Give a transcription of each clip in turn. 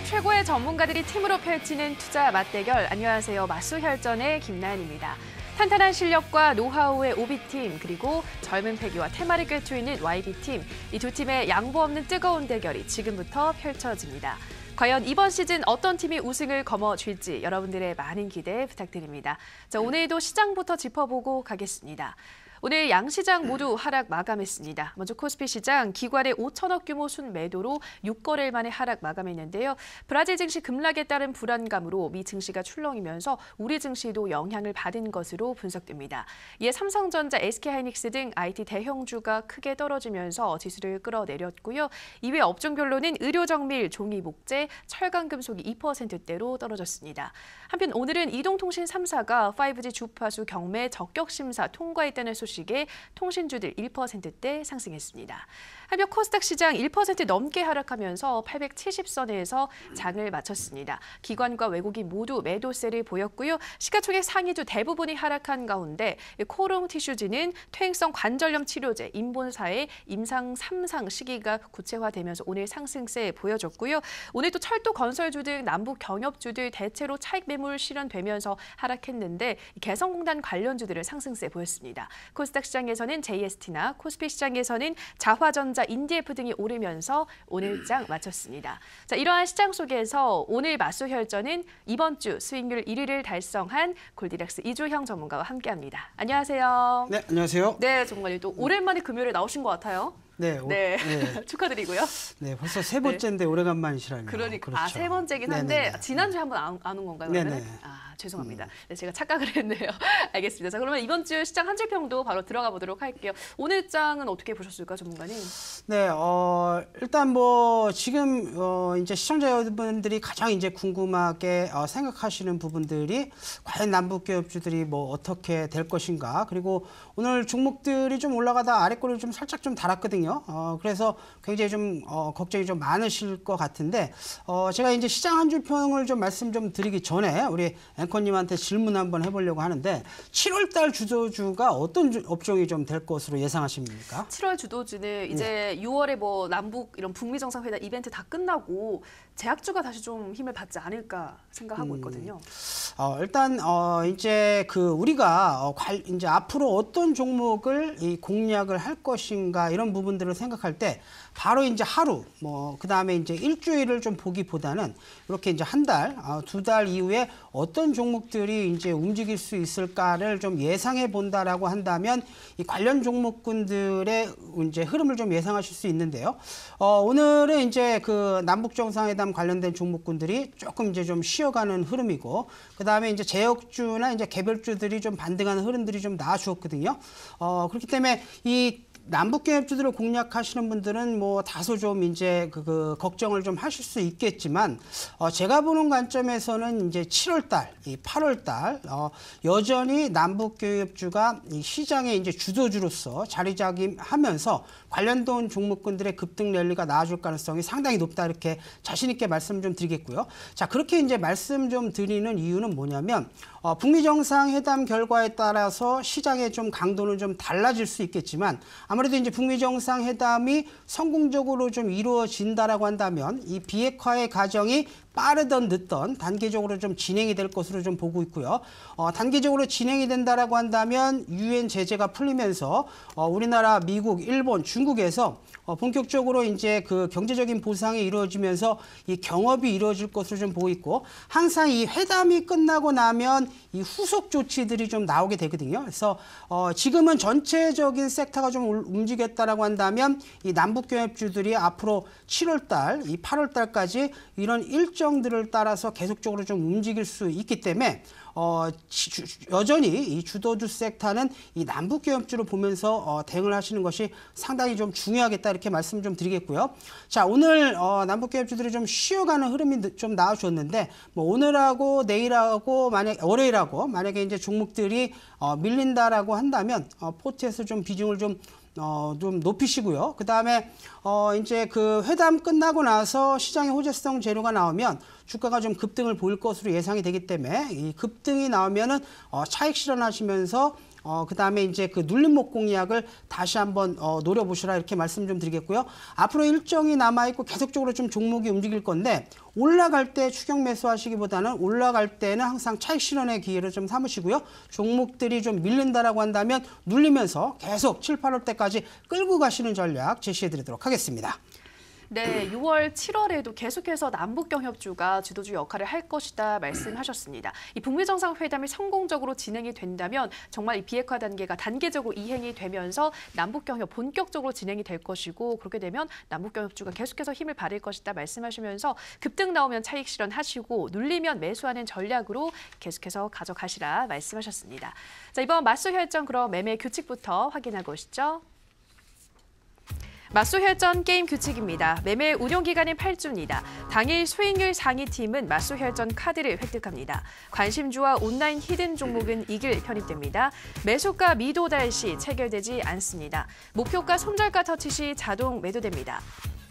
최고의 전문가들이 팀으로 펼치는 투자 맞대결. 안녕하세요. 맞수혈전의 김나연입니다. 탄탄한 실력과 노하우의 오비팀, 그리고 젊은 패기와 테마를 꿰투있는 YB팀. 이 두 팀의 양보 없는 뜨거운 대결이 지금부터 펼쳐집니다. 과연 이번 시즌 어떤 팀이 우승을 거머쥘지 여러분들의 많은 기대 부탁드립니다. 자, 오늘도 시장부터 짚어보고 가겠습니다. 오늘 양시장 모두 하락 마감했습니다. 먼저 코스피 시장 기관의 5천억 규모 순매도로 6거래일 만에 하락 마감했는데요. 브라질 증시 급락에 따른 불안감으로 미 증시가 출렁이면서 우리 증시도 영향을 받은 것으로 분석됩니다. 이에 삼성전자, SK하이닉스 등 IT 대형주가 크게 떨어지면서 지수를 끌어내렸고요. 이외 업종별로는 의료정밀, 종이목재, 철강금속이 2%대로 떨어졌습니다. 한편 오늘은 이동통신 3사가 5G 주파수 경매 적격심사 통과했다는 소식에 통신주들 1%대 상승했습니다. 한편 코스닥 시장 1% 넘게 하락하면서 870선에서 장을 마쳤습니다. 기관과 외국인 모두 매도세를 보였고요. 시가총액 상위주 대부분이 하락한 가운데 코롱 티슈즈는 퇴행성 관절염 치료제 인본사의 임상 3상 시기가 구체화되면서 오늘 상승세 보여줬고요. 오늘 또 철도 건설주 등 남북 경협주들 대체로 차익 매물 실현되면서 하락했는데 개성공단 관련주들을 상승세 보였습니다. 코스닥 시장에서는 JST나 코스피 시장에서는 자화전자, 인디에프 등이 오르면서 오늘 장 마쳤습니다. 자, 이러한 시장 속에서 오늘 맞수혈전은 이번 주 수익률 1위를 달성한 골디락스 이주형 전문가와 함께합니다. 안녕하세요. 네, 안녕하세요. 네, 전문가님 또 오랜만에 금요일에 나오신 것 같아요. 네, 네. 축하드리고요. 네, 벌써 세 번째인데 오래간만이시라면. 그러니까 그렇죠. 세 번째긴 한데 네네네. 지난주에 한번 안 온 건가요? 그러면? 네네. 죄송합니다. 네, 제가 착각을 했네요. 알겠습니다. 자, 그러면 이번 주 시장 한 줄 평도 바로 들어가 보도록 할게요. 오늘 장은 어떻게 보셨을까요, 전문가님? 네, 일단 뭐 지금 이제 시청자 여러분들이 가장 이제 궁금하게 생각하시는 부분들이 과연 남북기업주들이 뭐 어떻게 될 것인가, 그리고 오늘 종목들이 좀 올라가다 아래꼬리를 좀 살짝 좀 달았거든요. 그래서 굉장히 좀 걱정이 좀 많으실 것 같은데 제가 이제 시장 한 줄 평을 좀 말씀 좀 드리기 전에 우리 앵커님한테 질문 한번 해보려고 하는데 7월달 주도주가 어떤 업종이 좀 될 것으로 예상하십니까? 7월 주도주는 이제 6월에 뭐 남북 이런 북미 정상회담 이벤트 다 끝나고 제약주가 다시 좀 힘을 받지 않을까 생각하고 있거든요. 일단 이제 그 우리가 이제 앞으로 어떤 종목을 이 공략을 할 것인가 이런 부분들을 생각할 때 바로 이제 하루 뭐 그다음에 이제 일주일을 좀 보기보다는 이렇게 이제 한 달, 두 달 이후에 어떤 종목들이 이제 움직일 수 있을까를 좀 예상해 본다라고 한다면 이 관련 종목군들의 이제 흐름을 좀 예상하실 수 있는데요. 오늘은 이제 그 남북 정상회담 관련된 종목군들이 조금 이제 좀 쉬어가는 흐름이고, 그다음에 이제 제약주나 이제 개별주들이 좀 반등하는 흐름들이 좀 나와주었거든요. 그렇기 때문에 이 남북기업주들을 공략하시는 분들은 뭐 다소 좀 이제 그 걱정을 좀 하실 수 있겠지만 제가 보는 관점에서는 이제 7월달, 이 8월달 여전히 남북기업주가 이 시장의 이제 주도주로서 자리잡기하면서 관련된 종목군들의 급등 랠리가 나와줄 가능성이 상당히 높다, 이렇게 자신 있게 말씀 좀 드리겠고요. 자, 그렇게 이제 말씀 좀 드리는 이유는 뭐냐면 북미 정상회담 결과에 따라서 시장의 좀 강도는 좀 달라질 수 있겠지만 아무래도 이제 북미 정상회담이 성공적으로 좀 이루어진다라고 한다면 이 비핵화의 과정이 빠르든 늦든 단계적으로 좀 진행이 될 것으로 좀 보고 있고요. 단계적으로 진행이 된다라고 한다면 유엔 제재가 풀리면서 우리나라, 미국, 일본, 중국에서 본격적으로 이제 그 경제적인 보상이 이루어지면서 이 경업이 이루어질 것으로 좀 보고 있고, 항상 이 회담이 끝나고 나면 이 후속 조치들이 좀 나오게 되거든요. 그래서 지금은 전체적인 섹터가 좀 움직였다라고 한다면 이 남북경협주들이 앞으로 7월달, 이 8월달까지 이런 일정들을 따라서 계속적으로 좀 움직일 수 있기 때문에 여전히 이 주도주 섹터는 이 남북기업주로 보면서 대응을 하시는 것이 상당히 좀 중요하겠다, 이렇게 말씀 좀 드리겠고요. 자, 오늘 남북기업주들이 좀 쉬어가는 흐름이 좀 나와줬는데 뭐 오늘하고 내일하고 월요일하고 만약에 이제 종목들이 밀린다라고 한다면 포트에서 좀 비중을 좀 높이시고요. 그 다음에 이제 그 회담 끝나고 나서 시장의 호재성 재료가 나오면 주가가 좀 급등을 보일 것으로 예상이 되기 때문에 이 급등이 나오면은 차익 실현하시면서 그다음에 이제 그 눌림목 공략을 다시 한번 노려보시라 이렇게 말씀 좀 드리겠고요. 앞으로 일정이 남아있고 계속적으로 좀 종목이 움직일 건데 올라갈 때 추격 매수하시기보다는 올라갈 때는 항상 차익 실현의 기회를 좀 삼으시고요. 종목들이 좀 밀린다라고 한다면 눌리면서 계속 7, 8월 때까지 끌고 가시는 전략 제시해드리도록 하겠습니다. 네, 6월, 7월에도 계속해서 남북경협주가 주도주 역할을 할 것이다 말씀하셨습니다. 이 북미 정상회담이 성공적으로 진행이 된다면 정말 이 비핵화 단계가 단계적으로 이행이 되면서 남북경협 본격적으로 진행이 될 것이고 그렇게 되면 남북경협주가 계속해서 힘을 발휘할 것이다 말씀하시면서 급등 나오면 차익 실현하시고 눌리면 매수하는 전략으로 계속해서 가져가시라 말씀하셨습니다. 자, 이번 맞수혈전 그럼 매매 규칙부터 확인하고 오시죠. 맞수혈전 게임 규칙입니다. 매매 운용기간은 8주입니다. 당일 수익률 상위팀은 맞수혈전 카드를 획득합니다. 관심주와 온라인 히든 종목은 이길 편입됩니다. 매수가 미도달 시 체결되지 않습니다. 목표가 손절가 터치 시 자동 매도됩니다.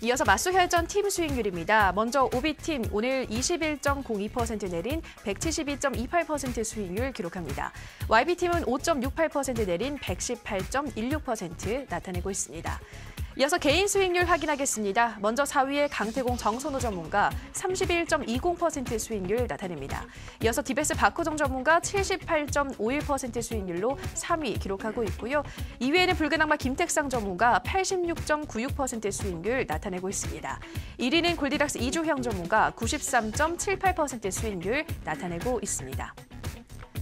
이어서 맞수혈전 팀 수익률입니다. 먼저 오비팀 오늘 21.02% 내린 172.28% 수익률 기록합니다. YB팀은 5.68% 내린 118.16% 나타내고 있습니다. 이어서 개인 수익률 확인하겠습니다. 먼저 4위의 강태공 정선호 전문가 31.20% 수익률 나타냅니다. 이어서 디베스 박호정 전문가 78.51% 수익률로 3위 기록하고 있고요. 2위에는 붉은 악마 김택상 전문가 86.96% 수익률 나타내고 있습니다. 1위는 골디락스 이주형 전문가 93.78% 수익률 나타내고 있습니다.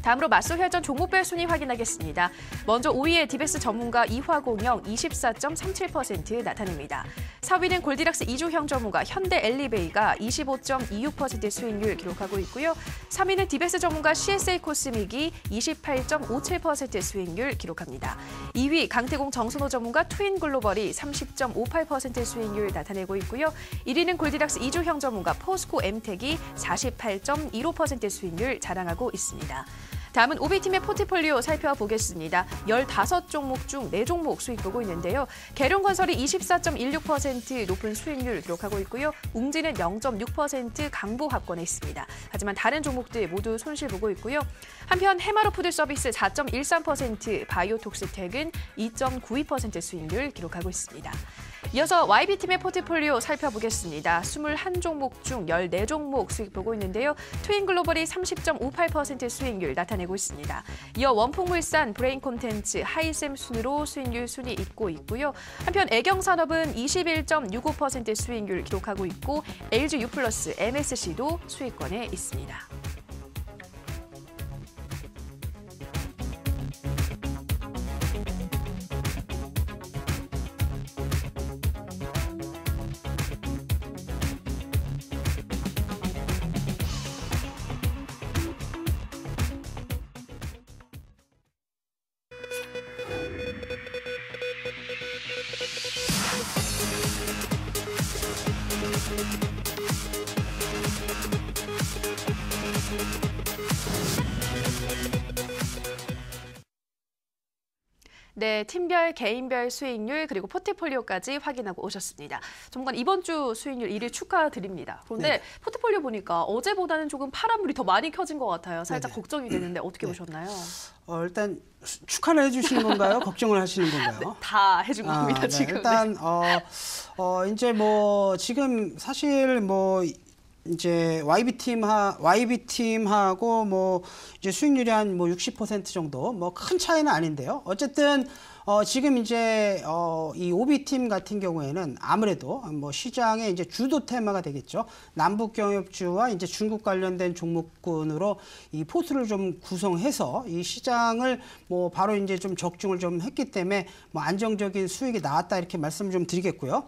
다음으로 맞수혈전 종목별 순위 확인하겠습니다. 먼저 5위의 디베스 전문가 이화공영 24.37% 나타냅니다. 4위는 골디락스 이주형 전문가 현대엘리베이가 25.26% 수익률 기록하고 있고요. 3위는 디베스 전문가 CSA 코스믹이 28.57% 수익률 기록합니다. 2위 강태공 정순호 전문가 트윈글로벌이 30.58% 수익률 나타내고 있고요. 1위는 골디락스 이주형 전문가 포스코 엠텍이 48.15% 수익률 자랑하고 있습니다. 다음은 오비팀의 포트폴리오 살펴보겠습니다. 15종목 중 4종목 수익 보고 있는데요. 계룡건설이 24.16% 높은 수익률을 기록하고 있고요. 웅진은 0.6% 강보합권에 있습니다. 하지만 다른 종목들 모두 손실 보고 있고요. 한편 해마로푸드서비스 4.13%, 바이오톡스텍은 2.92% 수익률 기록하고 있습니다. 이어서 YB팀의 포트폴리오 살펴보겠습니다. 21종목 중 14종목 수익 보고 있는데요. 트윈글로벌이 30.58% 수익률 나타내고 있습니다. 이어 원풍물산, 브레인콘텐츠, 하이셈 순으로 수익률 순위 잇고 있고요. 한편 애경산업은 21.65% 수익률 기록하고 있고 LG U+, MSC도 수익권에 있습니다. 네, 팀별, 개인별 수익률 그리고 포트폴리오까지 확인하고 오셨습니다. 전문가님, 이번 주 수익률 1위 축하드립니다. 그런데 네. 포트폴리오 보니까 어제보다는 조금 파란불이 더 많이 켜진 것 같아요. 살짝 네네. 걱정이 되는데 어떻게 보셨나요? 일단 축하를 해주시는 건가요? 걱정을 하시는 건가요? 네, 다 해준 겁니다, 네. 지금. 일단 이제 뭐 지금 사실 뭐 이제 YB팀하고 뭐 이제 수익률이 한 뭐 60% 정도 뭐 큰 차이는 아닌데요. 어쨌든 지금 이제 이 오비팀 같은 경우에는 아무래도 뭐 시장의 이제 주도 테마가 되겠죠. 남북 경협주와 이제 중국 관련된 종목군으로 이 포트를 좀 구성해서 이 시장을 뭐 바로 이제 좀 적중을 좀 했기 때문에 뭐 안정적인 수익이 나왔다 이렇게 말씀을 좀 드리겠고요.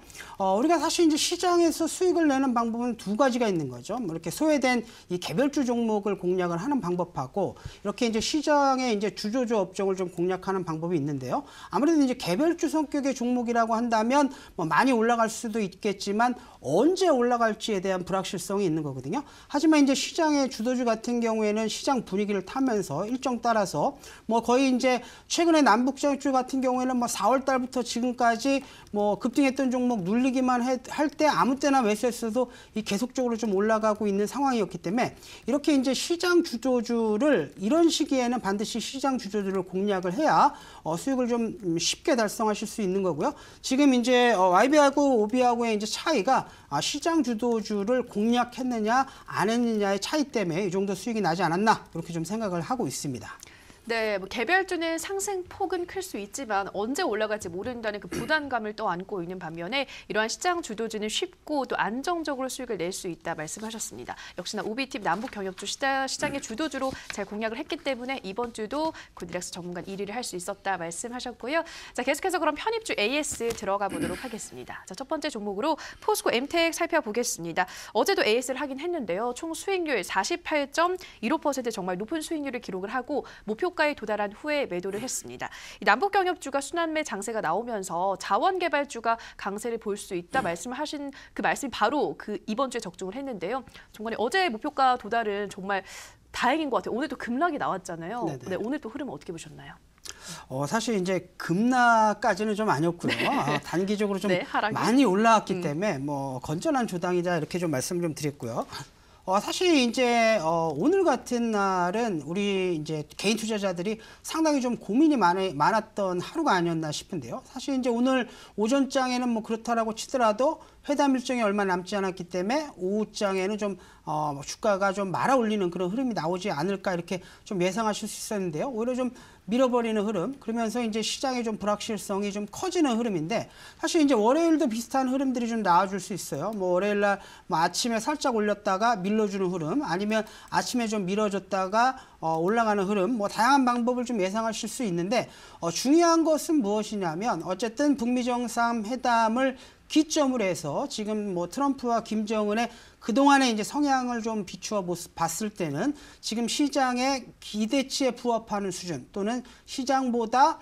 우리가 사실 이제 시장에서 수익을 내는 방법은 두 가지가 있는 거죠. 뭐 이렇게 소외된 이 개별주 종목을 공략을 하는 방법하고 이렇게 이제 시장의 이제 주조주 업종을 좀 공략하는 방법이 있는데요. 아무래도 이제 개별주 성격의 종목이라고 한다면 뭐 많이 올라갈 수도 있겠지만 언제 올라갈지에 대한 불확실성이 있는 거거든요. 하지만 이제 시장의 주도주 같은 경우에는 시장 분위기를 타면서 일정 따라서 뭐 거의 이제 최근에 남북정주 같은 경우에는 뭐 4월 달부터 지금까지 뭐 급등했던 종목 눌리기만 할 때 아무 때나 매수했어도 이 계속적으로 좀 올라가고 있는 상황이었기 때문에 이렇게 이제 시장 주도주를 이런 시기에는 반드시 시장 주도주를 공략을 해야 수익을 좀 쉽게 달성하실 수 있는 거고요. 지금 이제 YB하고 OB하고의 이제 차이가 시장 주도주를 공략했느냐 안 했느냐의 차이 때문에 이 정도 수익이 나지 않았나 이렇게 좀 생각을 하고 있습니다. 네, 뭐 개별주는 상승폭은 클 수 있지만 언제 올라갈지 모른다는 그 부담감을 또 안고 있는 반면에 이러한 시장 주도주는 쉽고 또 안정적으로 수익을 낼 수 있다 말씀하셨습니다. 역시나 오비팀 남북경협주 시장의 주도주로 잘 공략을 했기 때문에 이번 주도 고딜락스 전문가 1위를 할 수 있었다 말씀하셨고요. 자, 계속해서 그럼 편입주 AS 들어가 보도록 하겠습니다. 자, 첫 번째 종목으로 포스코 엠텍 살펴보겠습니다. 어제도 AS를 하긴 했는데요. 총 수익률 48.15% 정말 높은 수익률을 기록을 하고 목표 가에 도달한 후에 매도를 했습니다. 이 남북경협주가 순환매 장세가 나오면서 자원개발주가 강세를 볼 수 있다 말씀을 하신 그 말씀이 바로 그 이번 주에 적중을 했는데요. 정말 어제 목표가 도달은 정말 다행인 것 같아요. 오늘 또 급락이 나왔잖아요. 네네. 네, 오늘 또 흐름 어떻게 보셨나요? 사실 이제 급락까지는 좀 아니었고요. 단기적으로 좀 네, 많이 올라왔기 때문에 뭐 건전한 조당이다 이렇게 좀 말씀 좀 드렸고요. 사실 이제 오늘 같은 날은 우리 이제 개인 투자자들이 상당히 좀 고민이 많았던 하루가 아니었나 싶은데요. 사실 이제 오늘 오전장에는 뭐 그렇다라고 치더라도 회담 일정이 얼마 남지 않았기 때문에 오후장에는 좀 주가가 좀 말아 올리는 그런 흐름이 나오지 않을까 이렇게 좀 예상하실 수 있었는데요. 오히려 좀 밀어버리는 흐름, 그러면서 이제 시장의 좀 불확실성이 좀 커지는 흐름인데 사실 이제 월요일도 비슷한 흐름들이 좀 나와줄 수 있어요. 뭐 월요일 날 뭐 아침에 살짝 올렸다가 밀어주는 흐름, 아니면 아침에 좀 밀어줬다가 올라가는 흐름, 뭐 다양한 방법을 좀 예상하실 수 있는데 중요한 것은 무엇이냐면 어쨌든 북미 정상회담을 기점으로 해서 지금 뭐 트럼프와 김정은의 그동안의 이제 성향을 좀 비추어 봤을 때는 지금 시장의 기대치에 부합하는 수준 또는 시장보다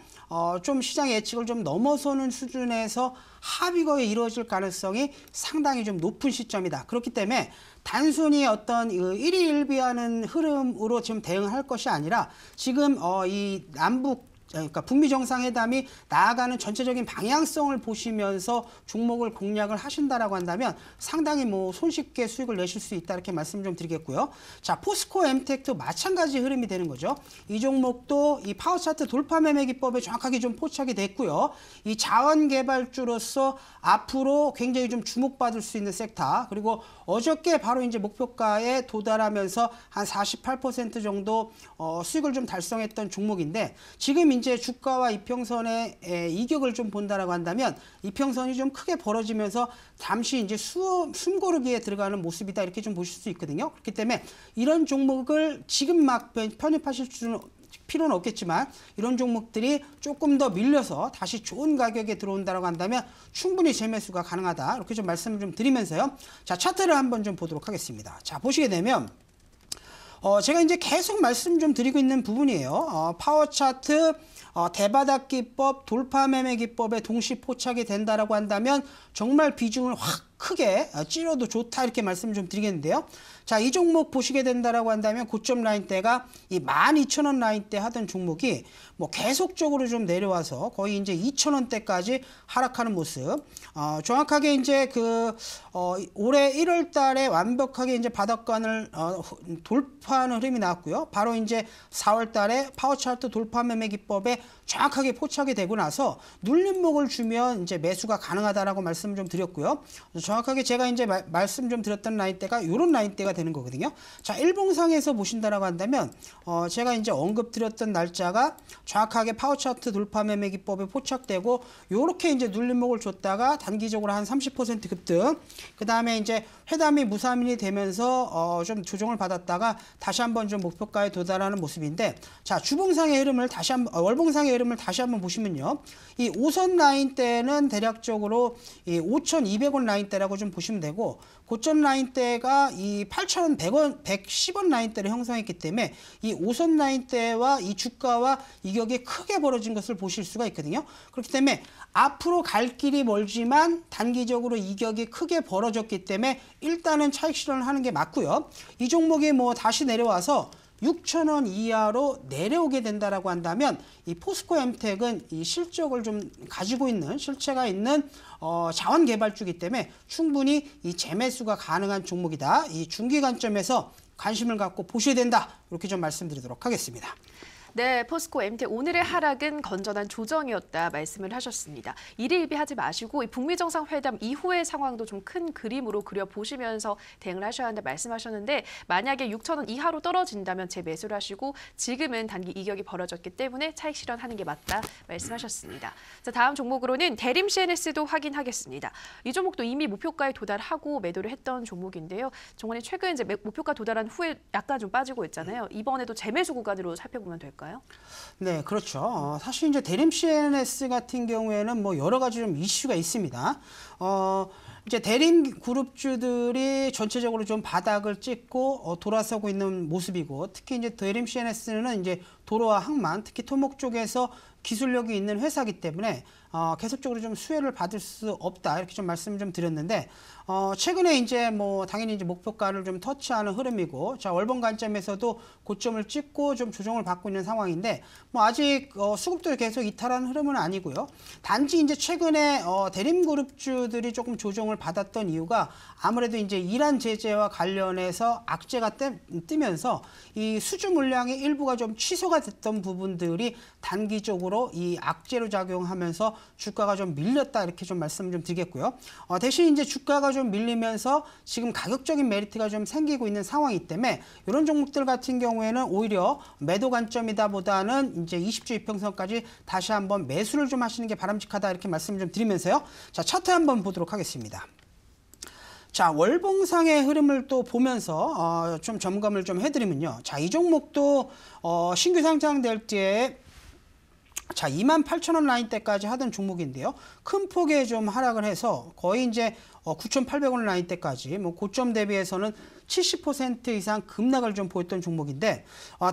좀 시장 예측을 좀 넘어서는 수준에서 합의가 이루어질 가능성이 상당히 좀 높은 시점이다. 그렇기 때문에 단순히 어떤 일희일비하는 흐름으로 지금 대응할 것이 아니라 지금 이 그러니까 북미 정상회담이 나아가는 전체적인 방향성을 보시면서 종목을 공략을 하신다라고 한다면 상당히 뭐 손쉽게 수익을 내실 수 있다 이렇게 말씀 좀 드리겠고요. 자, 포스코 엠텍도 마찬가지 흐름이 되는 거죠. 이 종목도 이 파워 차트 돌파 매매 기법에 정확하게 좀 포착이 됐고요. 이 자원 개발주로서 앞으로 굉장히 좀 주목받을 수 있는 섹터, 그리고 어저께 바로 이제 목표가에 도달하면서 한 48% 정도 수익을 좀 달성했던 종목인데 지금 이제 주가와 이평선의 이격을 좀 본다라고 한다면 이평선이 좀 크게 벌어지면서 잠시 이제 숨고르기에 들어가는 모습이다 이렇게 좀 보실 수 있거든요. 그렇기 때문에 이런 종목을 지금 막 편입하실 필요는 없겠지만 이런 종목들이 조금 더 밀려서 다시 좋은 가격에 들어온다라고 한다면 충분히 재매수가 가능하다 이렇게 좀 말씀을 좀 드리면서요. 자, 차트를 한번 좀 보도록 하겠습니다. 자, 보시게 되면 제가 이제 계속 말씀 좀 드리고 있는 부분이에요. 파워 차트 대바닥 기법, 돌파 매매 기법에 동시 포착이 된다라고 한다면 정말 비중을 확 크게 찌려도 좋다 이렇게 말씀 좀 드리겠는데요. 자, 이 종목 보시게 된다라고 한다면 고점 라인대가 이 12,000원 라인대 하던 종목이 뭐 계속적으로 좀 내려와서 거의 이제 2,000원대까지 하락하는 모습. 정확하게 이제 올해 1월 달에 완벽하게 이제 바닥권을 돌파하는 흐름이 나왔고요. 바로 이제 4월 달에 파워 차트 돌파 매매 기법에 정확하게 포착이 되고 나서 눌림목을 주면 이제 매수가 가능하다라고 말씀 좀 드렸고요. 정확하게 제가 이제 말씀 좀 드렸던 라인대가 이런 라인대가 되는 거거든요. 자, 일봉상에서 보신다라고 한다면 제가 이제 언급드렸던 날짜가 정확하게 파워 차트 돌파 매매 기법에 포착되고 요렇게 이제 눌림목을 줬다가 단기적으로 한 30% 급등. 그다음에 이제 회담이 무사민이 되면서 좀 조정을 받았다가 다시 한번 좀 목표가에 도달하는 모습인데, 자, 주봉상의 흐름을 다시 한번 월봉상의 흐름을 다시 한번 보시면요. 이 5선 라인대는 대략적으로 이 5,200원 라인대 라인대라고 좀 보시면 되고, 고점 라인대가 이 8,100원, 110원 라인대를 형성했기 때문에 이 5선 라인대와 이 주가와 이격이 크게 벌어진 것을 보실 수가 있거든요. 그렇기 때문에 앞으로 갈 길이 멀지만 단기적으로 이격이 크게 벌어졌기 때문에 일단은 차익 실현을 하는 게 맞고요. 이 종목이 뭐 다시 내려와서 6,000원 이하로 내려오게 된다라고 한다면 이 포스코 엠텍은 이 실적을 좀 가지고 있는 실체가 있는 자원 개발주이기 때문에 충분히 이 재매수가 가능한 종목이다. 이 중기 관점에서 관심을 갖고 보셔야 된다. 이렇게 좀 말씀드리도록 하겠습니다. 네, 포스코 엠텍 오늘의 하락은 건전한 조정이었다 말씀을 하셨습니다. 일희일비하지 마시고 이 북미 정상회담 이후의 상황도 좀 큰 그림으로 그려보시면서 대응을 하셔야 한다 말씀하셨는데, 만약에 6,000원 이하로 떨어진다면 재매수를 하시고 지금은 단기 이격이 벌어졌기 때문에 차익 실현하는 게 맞다 말씀하셨습니다. 자, 다음 종목으로는 대림 CNS도 확인하겠습니다. 이 종목도 이미 목표가에 도달하고 매도를 했던 종목인데요. 종원이 최근 이제 목표가 도달한 후에 약간 좀 빠지고 있잖아요. 이번에도 재매수 구간으로 살펴보면 될까요? 네, 그렇죠. 사실 이제 대림 CNS 같은 경우에는 뭐 여러 가지 좀 이슈가 있습니다. 이제 대림 그룹주들이 전체적으로 좀 바닥을 찍고 돌아서고 있는 모습이고, 특히 이제 대림 CNS는 이제 도로와 항만, 특히 토목 쪽에서 기술력이 있는 회사이기 때문에 계속적으로 좀 수혜를 받을 수 없다, 이렇게 좀 말씀을 좀 드렸는데, 최근에 이제 뭐 당연히 이제 목표가를 좀 터치하는 흐름이고, 자, 월봉 관점에서도 고점을 찍고 좀 조정을 받고 있는 상황인데, 뭐 아직 수급도 계속 이탈하는 흐름은 아니고요. 단지 이제 최근에 대림그룹주들이 조금 조정을 받았던 이유가 아무래도 이제 이란 제재와 관련해서 악재가 뜨면서 이 수주 물량의 일부가 좀 취소가 됐던 부분들이 단기적으로 이 악재로 작용하면서 주가가 좀 밀렸다, 이렇게 좀 말씀을 좀 드리겠고요. 대신 이제 주가가 좀 밀리면서 지금 가격적인 메리트가 좀 생기고 있는 상황이기 때문에 이런 종목들 같은 경우에는 오히려 매도 관점이다 보다는 이제 20주 이평선까지 다시 한번 매수를 좀 하시는 게 바람직하다, 이렇게 말씀을 좀 드리면서요. 자, 차트 한번 보도록 하겠습니다. 자, 월봉상의 흐름을 또 보면서 좀 점검을 좀 해드리면요. 자, 이 종목도 신규 상장될 때 자, 28,000원 라인대까지 하던 종목인데요. 큰 폭의 좀 하락을 해서 거의 이제 9,800원 라인대까지 뭐 고점 대비해서는 70% 이상 급락을 좀 보였던 종목인데,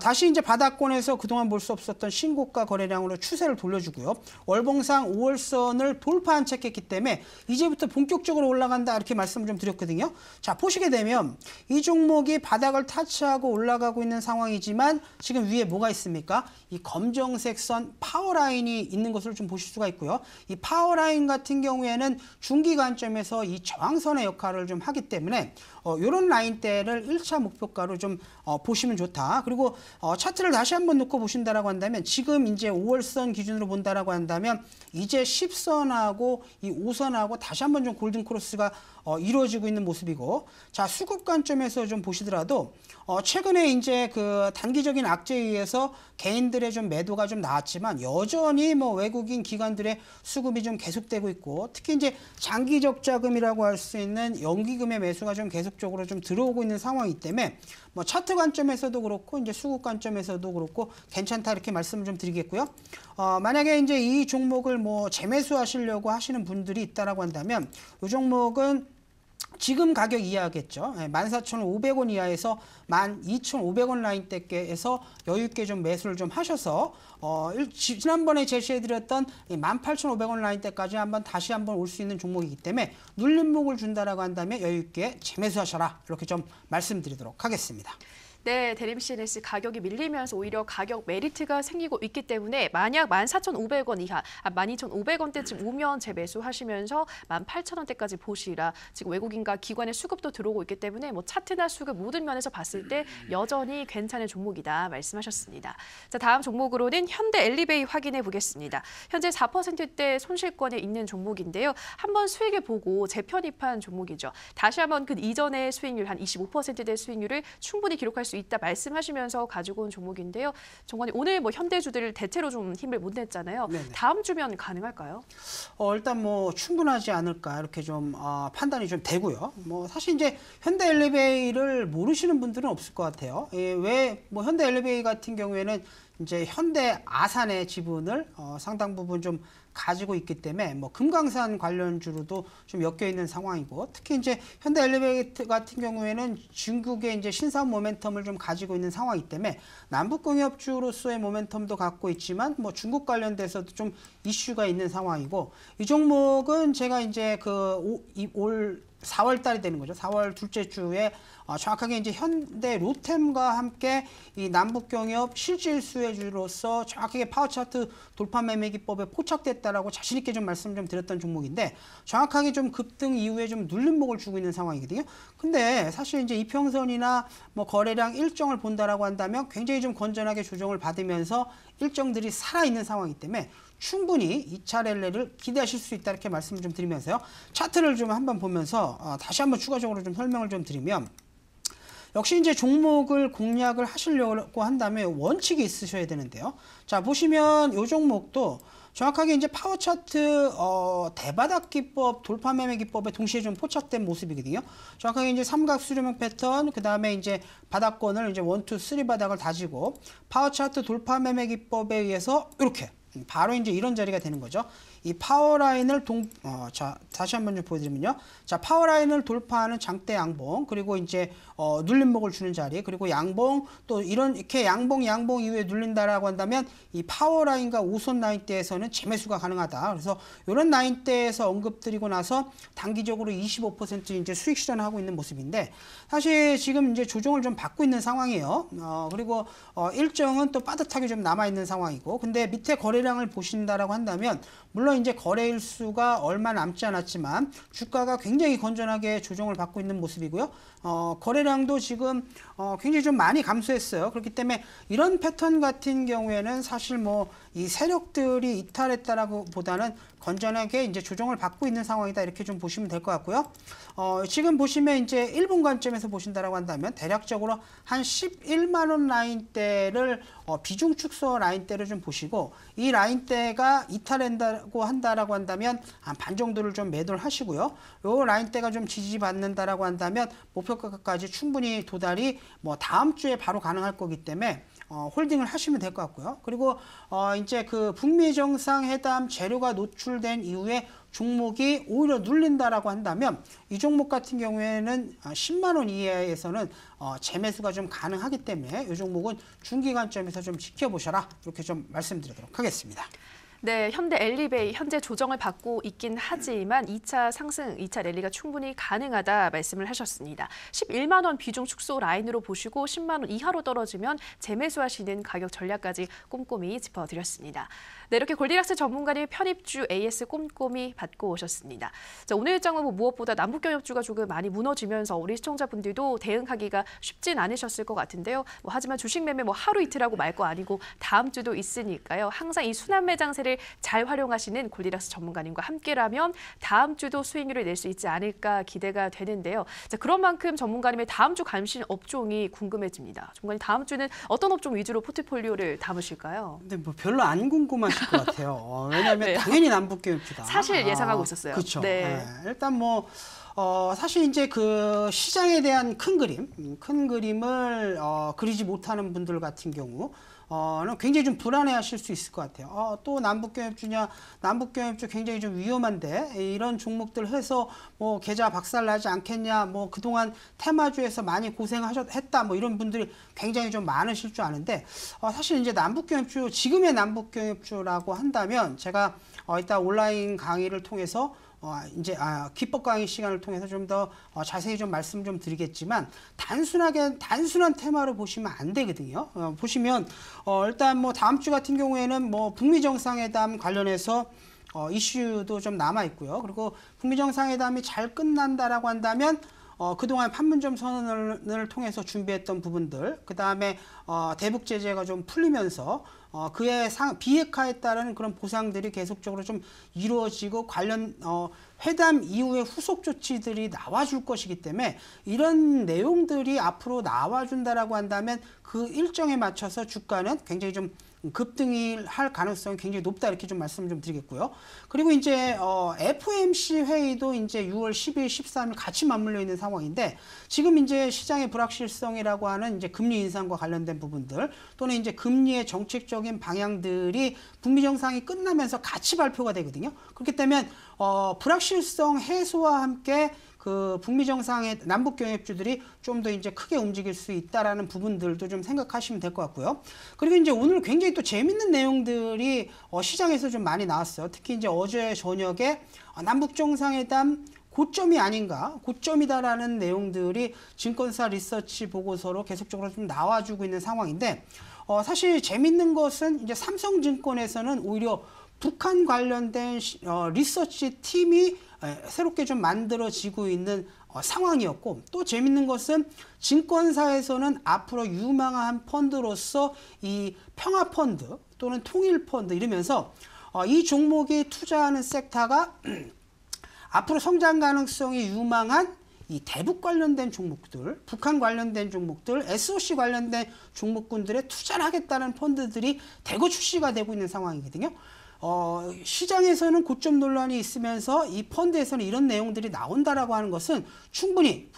다시 이제 바닥권에서 그동안 볼 수 없었던 신고가 거래량으로 추세를 돌려주고요. 월봉상 5월선을 돌파한 체크했기 때문에 이제부터 본격적으로 올라간다, 이렇게 말씀을 좀 드렸거든요. 자, 보시게 되면 이 종목이 바닥을 타치하고 올라가고 있는 상황이지만 지금 위에 뭐가 있습니까? 이 검정색 선 파워라인이 있는 것을 좀 보실 수가 있고요. 이 파워라인 같은 경우에는 중기 관점에서 이 저항선의 역할을 좀 하기 때문에 이런 라인대를 1차 목표가로 좀 보시면 좋다. 그리고 차트를 다시 한번 놓고 보신다라고 한다면 지금 이제 5월선 기준으로 본다라고 한다면 이제 10선하고 이 5선하고 다시 한번 좀 골든 크로스가 이루어지고 있는 모습이고, 자, 수급 관점에서 좀 보시더라도 최근에 이제 그 단기적인 악재에 의해서 개인들의 좀 매도가 좀 나왔지만 여전히 뭐 외국인 기관들의 수급이 좀 계속되고 있고, 특히 이제 장기적 자금이라고 할 수 있는 연기금의 매수가 좀 계속적으로 좀 들어오고 있는 상황이기 때문에 뭐 차트 관점에서도 그렇고 이제 수급 관점에서도 그렇고 괜찮다, 이렇게 말씀을 좀 드리겠고요. 만약에 이제 이 종목을 뭐 재매수하시려고 하시는 분들이 있다라고 한다면 이 종목은 지금 가격 이하겠죠. 14,500원 이하에서 12,500원 라인대에서 여유있게 좀 매수를 좀 하셔서 지난번에 제시해드렸던 18,500원 라인대까지 다시 한번 올 수 있는 종목이기 때문에 눌림목을 준다라고 한다면 여유있게 재매수하셔라, 이렇게 좀 말씀드리도록 하겠습니다. 네, 대림 CNS 가격이 밀리면서 오히려 가격 메리트가 생기고 있기 때문에 만약 14,500원 이하, 12,500원대쯤 오면 재매수하시면서 18,000원대까지 보시라. 지금 외국인과 기관의 수급도 들어오고 있기 때문에 뭐 차트나 수급 모든 면에서 봤을 때 여전히 괜찮은 종목이다 말씀하셨습니다. 자, 다음 종목으로는 현대 엘리베이 확인해 보겠습니다. 현재 4%대 손실권에 있는 종목인데요. 한번 수익을 보고 재편입한 종목이죠. 다시 한번 그 이전의 수익률 한 25%대 수익률을 충분히 기록할 수 있다 말씀하시면서 가지고 온 종목인데요. 정관님, 오늘 뭐 현대주들 대체로 좀 힘을 못 냈잖아요. 네네. 다음 주면 가능할까요? 일단 뭐 충분하지 않을까, 이렇게 좀 판단이 좀 되고요. 뭐 사실 이제 현대 엘리베이를 모르시는 분들은 없을 것 같아요. 왜 뭐 현대 엘리베이 같은 경우에는 이제 현대 아산의 지분을 상당 부분 좀 가지고 있기 때문에 뭐 금강산 관련주로도 좀 엮여 있는 상황이고, 특히 이제 현대 엘리베이터 같은 경우에는 중국의 이제 신사업 모멘텀을 좀 가지고 있는 상황이기 때문에 남북공업주로서의 모멘텀도 갖고 있지만 뭐 중국 관련돼서도 좀 이슈가 있는 상황이고, 이 종목은 제가 이제 올 4월 달이 되는 거죠. 4월 둘째 주에 정확하게 이제 현대 로템과 함께 이 남북경협 실질 수혜주로서 정확하게 파워차트 돌파 매매 기법에 포착됐다라고 자신 있게 좀 말씀 좀 드렸던 종목인데, 정확하게 좀 급등 이후에 좀 눌림목을 주고 있는 상황이거든요. 근데 사실 이제 이평선이나 뭐 거래량 일정을 본다라고 한다면 굉장히 좀 건전하게 조정을 받으면서 일정들이 살아있는 상황이기 때문에 충분히 2차 랠리를 기대하실 수 있다, 이렇게 말씀을 좀 드리면서요. 차트를 좀 한번 보면서 다시 한번 추가적으로 좀 설명을 좀 드리면, 역시 이제 종목을 공략을 하시려고 한다면 원칙이 있으셔야 되는데요. 자, 보시면 이 종목도 정확하게 이제 파워 차트 대바닥 기법, 돌파 매매 기법에 동시에 좀 포착된 모습이거든요. 정확하게 이제 삼각 수렴형 패턴, 그 다음에 이제 바닥권을 이제 1, 2, 3 바닥을 다지고 파워 차트 돌파 매매 기법에 의해서 이렇게 바로 이제 이런 자리가 되는 거죠. 이 파워라인을 자, 다시 한번 좀 보여드리면요. 자, 파워라인을 돌파하는 장대 양봉, 그리고 이제 눌림목을 주는 자리, 그리고 양봉, 또 이렇게 양봉 이후에 눌린다라고 한다면 이 파워라인과 5선 라인대에서는 재매수가 가능하다. 그래서 이런 라인대에서 언급드리고 나서 단기적으로 25% 이제 수익 실현하고 있는 모습인데, 사실 지금 이제 조정을 좀 받고 있는 상황이에요. 그리고 일정은 또 빠듯하게 좀 남아 있는 상황이고, 근데 밑에 거래량을 보신다라고 한다면 물론 이제 거래일수가 얼마 남지 않았지만 주가가 굉장히 건전하게 조정을 받고 있는 모습이고요. 거래량도 지금 굉장히 좀 많이 감소했어요. 그렇기 때문에 이런 패턴 같은 경우에는 사실 뭐 이 세력들이 이탈했다라고 보다는 건전하게 이제 조정을 받고 있는 상황이다, 이렇게 좀 보시면 될 것 같고요. 지금 보시면 이제 1분 관점에서 보신다라고 한다면 대략적으로 한 11만 원 라인대를 비중 축소 라인대를 좀 보시고, 이 라인대가 이탈한다고 한다면 한 반 정도를 좀 매도를 하시고요. 요 라인대가 좀 지지받는다라고 한다면 목표가까지 충분히 도달이 뭐 다음 주에 바로 가능할 거기 때문에 홀딩을 하시면 될 것 같고요. 그리고 이제 그 북미 정상회담 재료가 노출된 이후에 종목이 오히려 눌린다라고 한다면 이 종목 같은 경우에는 10만 원 이하에서는 재매수가 좀 가능하기 때문에 이 종목은 중기 관점에서 좀 지켜보셔라, 이렇게 좀 말씀드리도록 하겠습니다. 네, 현대 엘리베이 현재 조정을 받고 있긴 하지만 2차 상승, 2차 랠리가 충분히 가능하다 말씀을 하셨습니다. 11만 원 비중 축소 라인으로 보시고 10만 원 이하로 떨어지면 재매수하시는 가격 전략까지 꼼꼼히 짚어드렸습니다. 네, 이렇게 골디락스 전문가님 편입주 AS 꼼꼼히 받고 오셨습니다. 자, 오늘 일정은 무엇보다 남북경협주가 조금 많이 무너지면서 우리 시청자분들도 대응하기가 쉽진 않으셨을 것 같은데요. 하지만 주식 매매 하루 이틀하고 말 거 아니고 다음 주도 있으니까요. 항상 이 순환 매장세를 잘 활용하시는 골디락스 전문가님과 함께라면 다음 주도 수익률을 낼 수 있지 않을까 기대가 되는데요. 자, 그런 만큼 전문가님의 다음 주 관심 업종이 궁금해집니다. 전문가님, 다음 주는 어떤 업종 위주로 포트폴리오를 담으실까요? 근데 뭐 별로 안 궁금하실 것 같아요. 왜냐하면 네. 당연히 남북경협주다. 사실 예상하고 있었어요. 그렇죠. 네. 네. 일단 뭐 사실 이제 그 시장에 대한 큰 그림을 그리지 못하는 분들 같은 경우 는 굉장히 좀 불안해하실 수 있을 것 같아요. 또 남북경협주냐? 남북경협주 굉장히 좀 위험한데 이런 종목들 해서 뭐 계좌 박살나지 않겠냐? 뭐 그동안 테마주에서 많이 고생했다. 뭐 이런 분들이 굉장히 좀 많으실 줄 아는데 사실 이제 남북경협주, 지금의 남북경협주라고 한다면 제가 이따 온라인 강의를 통해서 이제 기법 강의 시간을 통해서 좀 더 자세히 좀 말씀 좀 드리겠지만, 단순한 테마로 보시면 안 되거든요. 보시면 일단 뭐 다음 주 같은 경우에는 뭐 북미 정상회담 관련해서 이슈도 좀 남아 있고요. 그리고 북미 정상회담이 잘 끝난다라고 한다면 그동안 판문점 선언을 통해서 준비했던 부분들, 그 다음에 대북 제재가 좀 풀리면서 그의 비핵화에 따른 그런 보상들이 계속적으로 좀 이루어지고 관련 회담 이후에 후속 조치들이 나와줄 것이기 때문에 이런 내용들이 앞으로 나와준다라고 한다면 그 일정에 맞춰서 주가는 굉장히 좀 급등을 할 가능성이 굉장히 높다 이렇게 좀 말씀을 좀 드리겠고요. 그리고 이제 FOMC 회의도 이제 6월 10일, 13일 같이 맞물려 있는 상황인데 지금 이제 시장의 불확실성이라고 하는 이제 금리 인상과 관련된 부분들 또는 이제 금리의 정책적인 방향들이 북미 정상이 끝나면서 같이 발표가 되거든요. 그렇기 때문에 불확실성 해소와 함께 그 북미 정상의 남북 경협주들이 좀 더 이제 크게 움직일 수 있다라는 부분들도 좀 생각하시면 될 것 같고요. 그리고 이제 오늘 굉장히 또 재밌는 내용들이 시장에서 좀 많이 나왔어요. 특히 이제 어제 저녁에 남북 정상회담 고점이 아닌가, 고점이다라는 내용들이 증권사 리서치 보고서로 계속적으로 좀 나와주고 있는 상황인데 사실 재밌는 것은 이제 삼성증권에서는 오히려 북한 관련된 리서치 팀이 새롭게 좀 만들어지고 있는 상황이었고 또 재밌는 것은 증권사에서는 앞으로 유망한 펀드로서 이 평화펀드 또는 통일펀드 이러면서 이 종목이 투자하는 섹터가 앞으로 성장 가능성이 유망한 이 대북 관련된 종목들, 북한 관련된 종목들, SOC 관련된 종목군들에 투자를 하겠다는 펀드들이 대거 출시가 되고 있는 상황이거든요. 시장에서는 고점 논란이 있으면서 이 펀드에서는 이런 내용들이 나온다라고 하는 것은 충분히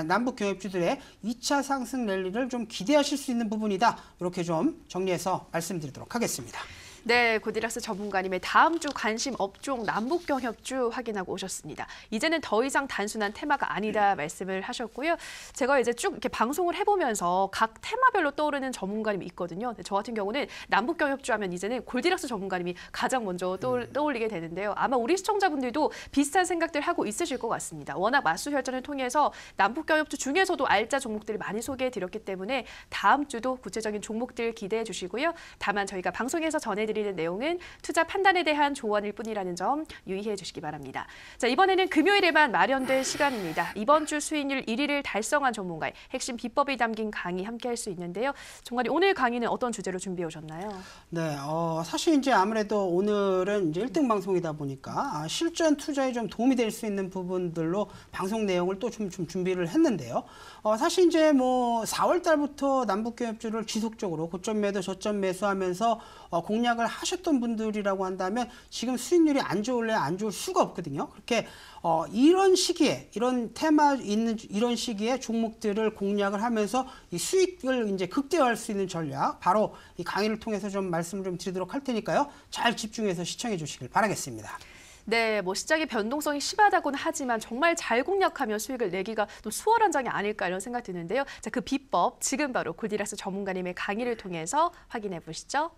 남북 경협주들의 2차 상승 랠리를 좀 기대하실 수 있는 부분이다. 이렇게 좀 정리해서 말씀드리도록 하겠습니다. 네, 고디락스 전문가님의 다음 주 관심 업종 남북 경협주 확인하고 오셨습니다. 이제는 더 이상 단순한 테마가 아니다 말씀을 하셨고요. 제가 이제 쭉 이렇게 방송을 해보면서 각 테마별로 떠오르는 전문가님이 있거든요. 저 같은 경우는 남북 경협주 하면 이제는 골디락스 전문가님이 가장 먼저 떠올리게 되는데요. 아마 우리 시청자분들도 비슷한 생각들 하고 있으실 것 같습니다. 워낙 맞수혈전을 통해서 남북 경협주 중에서도 알짜 종목들을 많이 소개해드렸기 때문에 다음 주도 구체적인 종목들 기대해 주시고요. 다만 저희가 방송에서 전해드리는 내용은 투자 판단에 대한 조언일 뿐이라는 점 유의해 주시기 바랍니다. 자, 이번에는 금요일에만 마련될 시간입니다. 이번 주 수익률 1위를 달성한 전문가의 핵심 비법이 담긴 강의 함께 할 수 있는데요. 전문가님, 오늘 강의는 어떤 주제로 준비해 오셨나요? 네, 사실 이제 아무래도 오늘은 이제 1등 방송이다 보니까 실전 투자에 좀 도움이 될 수 있는 부분들로 방송 내용을 또 좀 준비를 했는데요. 사실 이제 뭐 4월 달부터 남북 경협주를 지속적으로 고점 매도, 저점 매수하면서 공략을 하셨던 분들이라고 한다면 지금 수익률이 안 좋을래 안 좋을 수가 없거든요. 그렇게 이런 시기에 이런 테마 있는 이런 시기에 종목들을 공략을 하면서 이 수익을 이제 극대화할 수 있는 전략 바로 이 강의를 통해서 좀 말씀을 좀 드리도록 할 테니까요. 잘 집중해서 시청해 주시길 바라겠습니다. 네, 뭐 시장의 변동성이 심하다고는 하지만 정말 잘 공략하면 수익을 내기가 또 수월한 장이 아닐까 이런 생각 드는데요. 자, 그 비법 지금 바로 골디락스 전문가님의 강의를 통해서 확인해 보시죠.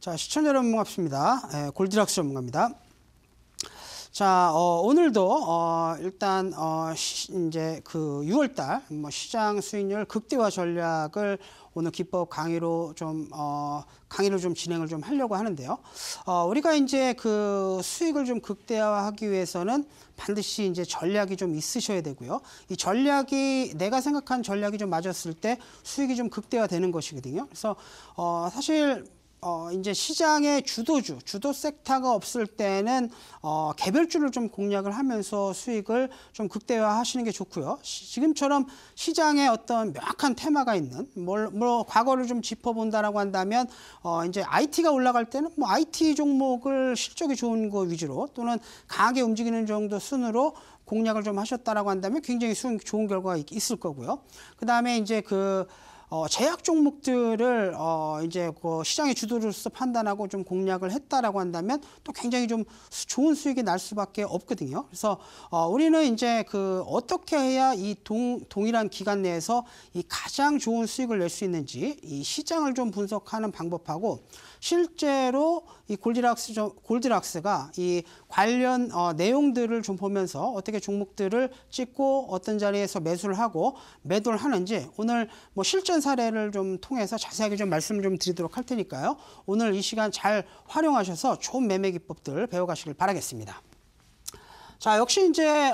자, 시청자 여러분 반갑습니다. 골디락스 전문가입니다. 자, 오늘도 일단 이제 그 6월달 뭐 시장 수익률 극대화 전략을 오늘 기법 강의로 좀 강의를 좀 진행을 좀 하려고 하는데요. 우리가 이제 그 수익을 좀 극대화하기 위해서는 반드시 이제 전략이 좀 있으셔야 되고요. 이 전략이 내가 생각한 전략이 좀 맞았을 때 수익이 좀 극대화되는 것이거든요. 그래서 사실 이제 시장의 주도 섹터가 없을 때는 개별주를 좀 공략을 하면서 수익을 좀 극대화하시는 게 좋고요. 지금처럼 시장에 어떤 명확한 테마가 있는 뭐 과거를 좀 짚어본다라고 한다면 이제 IT가 올라갈 때는 뭐 IT 종목을 실적이 좋은 거 위주로 또는 강하게 움직이는 정도 순으로 공략을 좀 하셨다라고 한다면 굉장히 좋은 결과가 있을 거고요. 그 다음에 이제 제약 종목들을 이제 시장의 주도로서 판단하고 좀 공략을 했다라고 한다면 또 굉장히 좀 좋은 수익이 날 수밖에 없거든요. 그래서 우리는 이제 어떻게 해야 이 동일한 기간 내에서 이 가장 좋은 수익을 낼 수 있는지 이 시장을 좀 분석하는 방법하고 실제로 이 골드락스가 이 관련 내용들을 좀 보면서 어떻게 종목들을 찍고 어떤 자리에서 매수를 하고 매도를 하는지 오늘 뭐 실전 사례를 좀 통해서 자세하게 좀 말씀을 좀 드리도록 할 테니까요. 오늘 이 시간 잘 활용하셔서 좋은 매매 기법들 배워가시길 바라겠습니다. 자, 역시 이제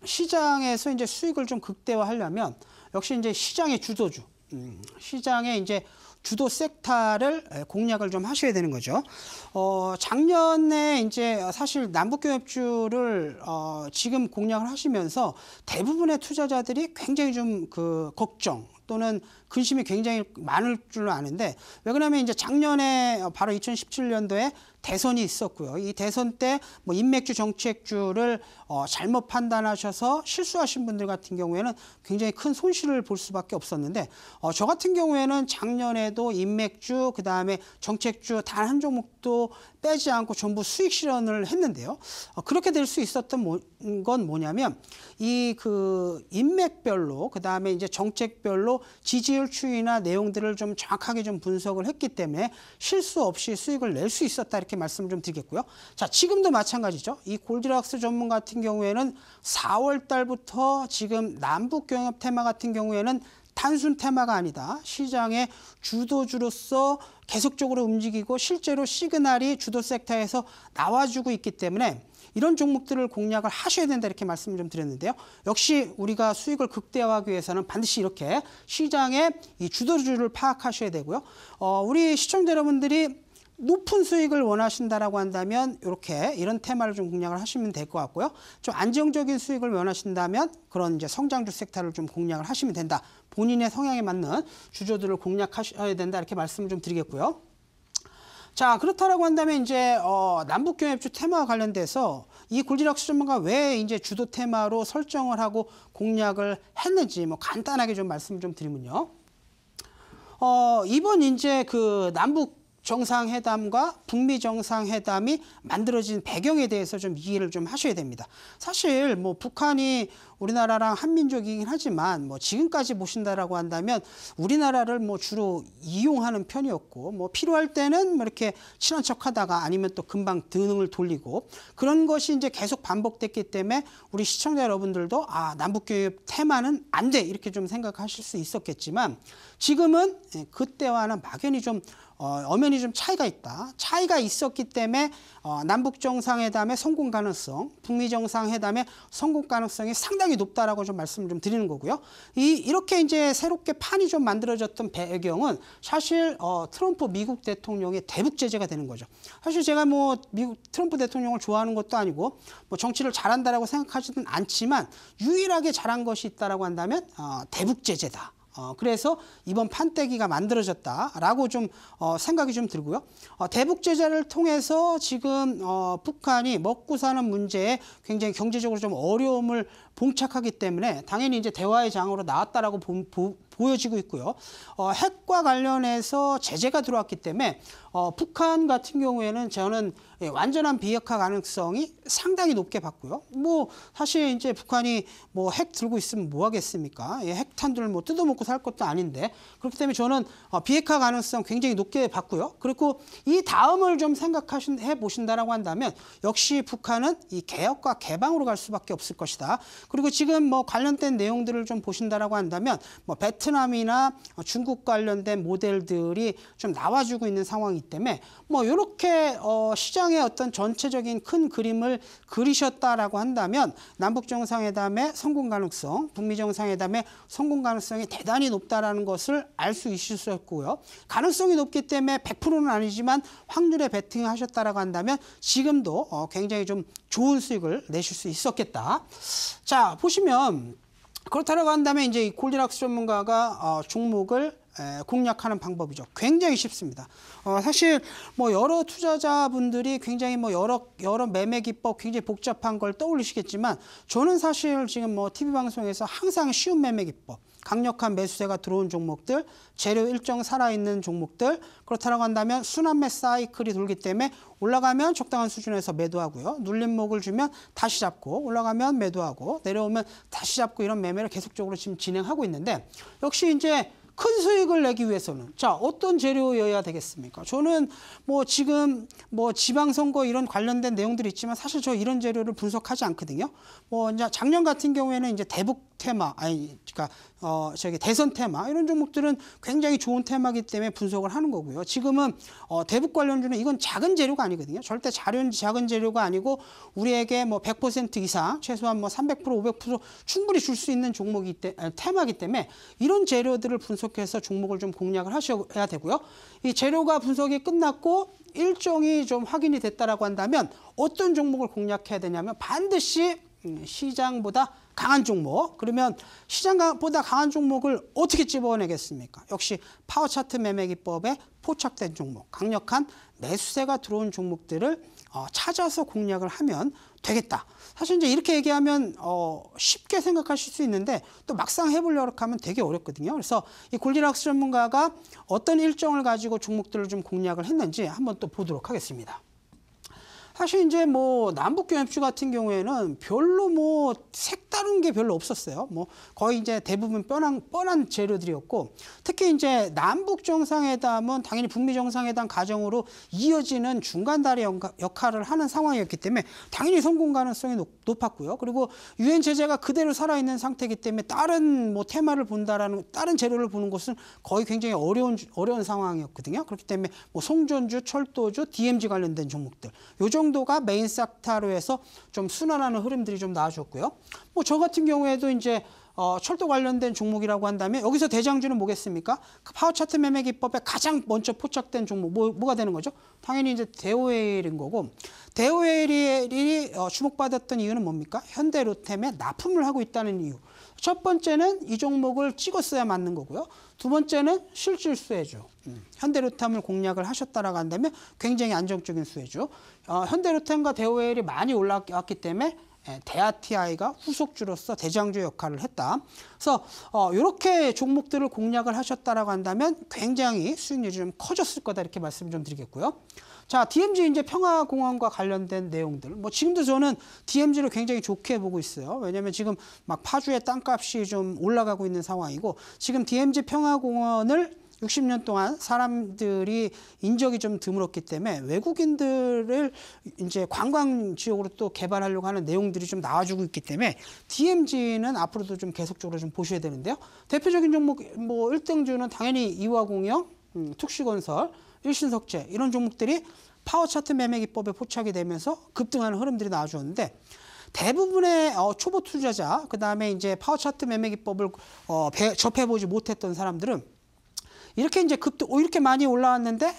시장에서 이제 수익을 좀 극대화하려면 역시 이제 시장의 주도주, 시장의 이제 주도 섹터를 공략을 좀 하셔야 되는 거죠. 작년에 이제 사실 남북경협주를 지금 공략을 하시면서 대부분의 투자자들이 굉장히 좀 걱정 또는 근심이 굉장히 많을 줄로 아는데 왜 그러냐면 이제 작년에 바로 2017년도에 대선이 있었고요. 이 대선 때 뭐 인맥주, 정책주를 잘못 판단하셔서 실수하신 분들 같은 경우에는 굉장히 큰 손실을 볼 수밖에 없었는데 저 같은 경우에는 작년에도 인맥주, 그 다음에 정책주 단 한 종목도 빼지 않고 전부 수익 실현을 했는데요. 그렇게 될 수 있었던 건 뭐냐면 이 인맥별로 그 다음에 이제 정책별로 지지율 추이나 내용들을 좀 정확하게 좀 분석을 했기 때문에 실수 없이 수익을 낼 수 있었다 이렇게 말씀을 좀 드리겠고요. 자, 지금도 마찬가지죠. 이 골드락스 전문 같은 경우에는 4월 달부터 지금 남북 경협 테마 같은 경우에는 단순 테마가 아니다. 시장의 주도주로서 계속적으로 움직이고 실제로 시그널이 주도 섹터에서 나와주고 있기 때문에 이런 종목들을 공략을 하셔야 된다 이렇게 말씀을 좀 드렸는데요. 역시 우리가 수익을 극대화하기 위해서는 반드시 이렇게 시장의 이 주도주를 파악하셔야 되고요. 우리 시청자 여러분들이 높은 수익을 원하신다라고 한다면 이런 테마를 좀 공략을 하시면 될 것 같고요. 좀 안정적인 수익을 원하신다면 그런 이제 성장주 섹터를 좀 공략을 하시면 된다. 본인의 성향에 맞는 주조들을 공략하셔야 된다 이렇게 말씀을 좀 드리겠고요. 자, 그렇다라고 한다면 이제 남북경협주 테마와 관련돼서 이 골드락스 전문가 왜 이제 주도 테마로 설정을 하고 공략을 했는지 뭐 간단하게 좀 말씀 좀 드리면요. 이번 이제 남북 정상회담과 북미 정상회담이 만들어진 배경에 대해서 좀 이해를 좀 하셔야 됩니다. 사실 뭐 북한이 우리나라랑 한민족이긴 하지만 뭐 지금까지 보신다라고 한다면 우리나라를 뭐 주로 이용하는 편이었고 뭐 필요할 때는 뭐 이렇게 친한 척하다가 아니면 또 금방 등을 돌리고 그런 것이 이제 계속 반복됐기 때문에 우리 시청자 여러분들도 남북교육 테마는 안 돼 이렇게 좀 생각하실 수 있었겠지만 지금은 그때와는 막연히 좀 엄연히 좀 차이가 있다. 차이가 있었기 때문에 남북 정상회담의 성공 가능성, 북미 정상회담의 성공 가능성이 상당히 높다라고 좀 말씀을 좀 드리는 거고요. 이렇게 이제 새롭게 판이 좀 만들어졌던 배경은 사실 트럼프 미국 대통령의 대북 제재가 되는 거죠. 사실 제가 뭐 미국 트럼프 대통령을 좋아하는 것도 아니고 뭐 정치를 잘한다라고 생각하지는 않지만 유일하게 잘한 것이 있다라고 한다면 대북 제재다. 그래서 이번 판때기가 만들어졌다라고 좀 생각이 좀 들고요. 대북 제재를 통해서 지금 북한이 먹고 사는 문제에 굉장히 경제적으로 좀 어려움을 봉착하기 때문에 당연히 이제 대화의 장으로 나왔다라고 보여지고 있고요. 핵과 관련해서 제재가 들어왔기 때문에 북한 같은 경우에는 저는 완전한 비핵화 가능성이 상당히 높게 봤고요. 뭐 사실 이제 북한이 뭐 핵 들고 있으면 뭐 하겠습니까? 핵탄두를 뭐 뜯어먹고 살 것도 아닌데 그렇기 때문에 저는 비핵화 가능성 굉장히 높게 봤고요. 그리고 이 다음을 좀 생각해 보신다라고 한다면 역시 북한은 이 개혁과 개방으로 갈 수밖에 없을 것이다. 그리고 지금 뭐 관련된 내용들을 좀 보신다라고 한다면 뭐 베트남이나 중국 관련된 모델들이 좀 나와주고 있는 상황이기 때문에 뭐 이렇게 시장의 어떤 전체적인 큰 그림을 그리셨다라고 한다면 남북 정상회담의 성공 가능성, 북미 정상회담의 성공 가능성이 대단히 높다라는 것을 알 수 있을 수 있고요. 가능성이 높기 때문에 100%는 아니지만 확률에 베팅하셨다라고 한다면 지금도 굉장히 좀 좋은 수익을 내실 수 있었겠다. 자, 보시면 그렇다고 한다면 이제 이 골디락스 전문가가 종목을 공략하는 방법이죠. 굉장히 쉽습니다. 사실 뭐 여러 투자자분들이 굉장히 뭐 여러 매매 기법 굉장히 복잡한 걸 떠올리시겠지만 저는 사실 지금 뭐 TV 방송에서 항상 쉬운 매매 기법, 강력한 매수세가 들어온 종목들, 재료 일정 살아있는 종목들, 그렇다고 한다면 순환매 사이클이 돌기 때문에 올라가면 적당한 수준에서 매도하고요. 눌림목을 주면 다시 잡고 올라가면 매도하고 내려오면 다시 잡고 이런 매매를 계속적으로 지금 진행하고 있는데 역시 이제 큰 수익을 내기 위해서는 자 어떤 재료여야 되겠습니까? 저는 뭐 지금 뭐 지방선거 이런 관련된 내용들이 있지만 사실 저 이런 재료를 분석하지 않거든요. 뭐 이제 작년 같은 경우에는 이제 대북 테마 그러니까 대선 테마 이런 종목들은 굉장히 좋은 테마이기 때문에 분석을 하는 거고요. 지금은 대북 관련주는 이건 작은 재료가 아니거든요. 절대 작은 재료가 아니고 우리에게 뭐 100% 이상 최소한 뭐 300% 500% 충분히 줄 수 있는 테마이기 때문에 이런 재료들을 분석해서 종목을 좀 공략을 하셔야 되고요. 이 재료가 분석이 끝났고 일정이 좀 확인이 됐다라고 한다면 어떤 종목을 공략해야 되냐면 반드시 시장보다 강한 종목, 그러면 시장보다 강한 종목을 어떻게 집어내겠습니까? 역시 파워 차트 매매 기법에 포착된 종목, 강력한 매수세가 들어온 종목들을 찾아서 공략을 하면 되겠다. 사실 이제 이렇게 얘기하면 쉽게 생각하실 수 있는데 또 막상 해보려고 하면 되게 어렵거든요. 그래서 이 골디락스 전문가가 어떤 일정을 가지고 종목들을 좀 공략을 했는지 한번 또 보도록 하겠습니다. 사실 이제 뭐 남북경협주 같은 경우에는 별로 뭐 색다른 게 별로 없었어요. 뭐 거의 이제 대부분 뻔한 재료들이었고 특히 이제 남북 정상회담은 당연히 북미 정상회담 과정으로 이어지는 중간다리 역할을 하는 상황이었기 때문에 당연히 성공 가능성이 높았고요. 그리고 유엔 제재가 그대로 살아있는 상태이기 때문에 다른 뭐 테마를 본다라는 다른 재료를 보는 것은 거의 굉장히 어려운 상황이었거든요. 그렇기 때문에 뭐 송전주, 철도주, DMZ 관련된 종목들 요 정도가 메인 섹터로 해서 좀 순환하는 흐름들이 좀 나와줬고요. 뭐 저 같은 경우에도 이제 철도 관련된 종목이라고 한다면 여기서 대장주는 뭐겠습니까? 그 파워 차트 매매 기법에 가장 먼저 포착된 종목 뭐가 되는 거죠? 당연히 이제 대오일인 거고 대오일이 주목받았던 이유는 뭡니까? 현대로템에 납품을 하고 있다는 이유. 첫 번째는 이 종목을 찍었어야 맞는 거고요. 두 번째는 실질 수혜주. 현대로템을 공략을 하셨다라고 한다면 굉장히 안정적인 수혜주. 현대로템과 대오일이 많이 올라왔기 때문에 대아티아이가 후속주로서 대장주 역할을 했다. 그래서 이렇게 종목들을 공략을 하셨다라고 한다면 굉장히 수익률이 좀 커졌을 거다 이렇게 말씀 좀 드리겠고요. 자, DMZ 이제 평화공원과 관련된 내용들. 뭐 지금도 저는 DMZ를 굉장히 좋게 보고 있어요. 왜냐하면 지금 막 파주의 땅값이 좀 올라가고 있는 상황이고 지금 DMZ 평화공원을 60년 동안 사람들이 인적이 좀 드물었기 때문에 외국인들을 이제 관광 지역으로 또 개발하려고 하는 내용들이 좀 나와주고 있기 때문에 DMZ는 앞으로도 좀 계속적으로 좀 보셔야 되는데요. 대표적인 종목 뭐 1등주는 당연히 이화공영, 특슈건설, 일신석재 이런 종목들이 파워 차트 매매 기법에 포착이 되면서 급등하는 흐름들이 나와주었는데 대부분의 초보 투자자 그다음에 이제 파워 차트 매매 기법을 접해보지 못했던 사람들은 이렇게 이제 이렇게 많이 올라왔는데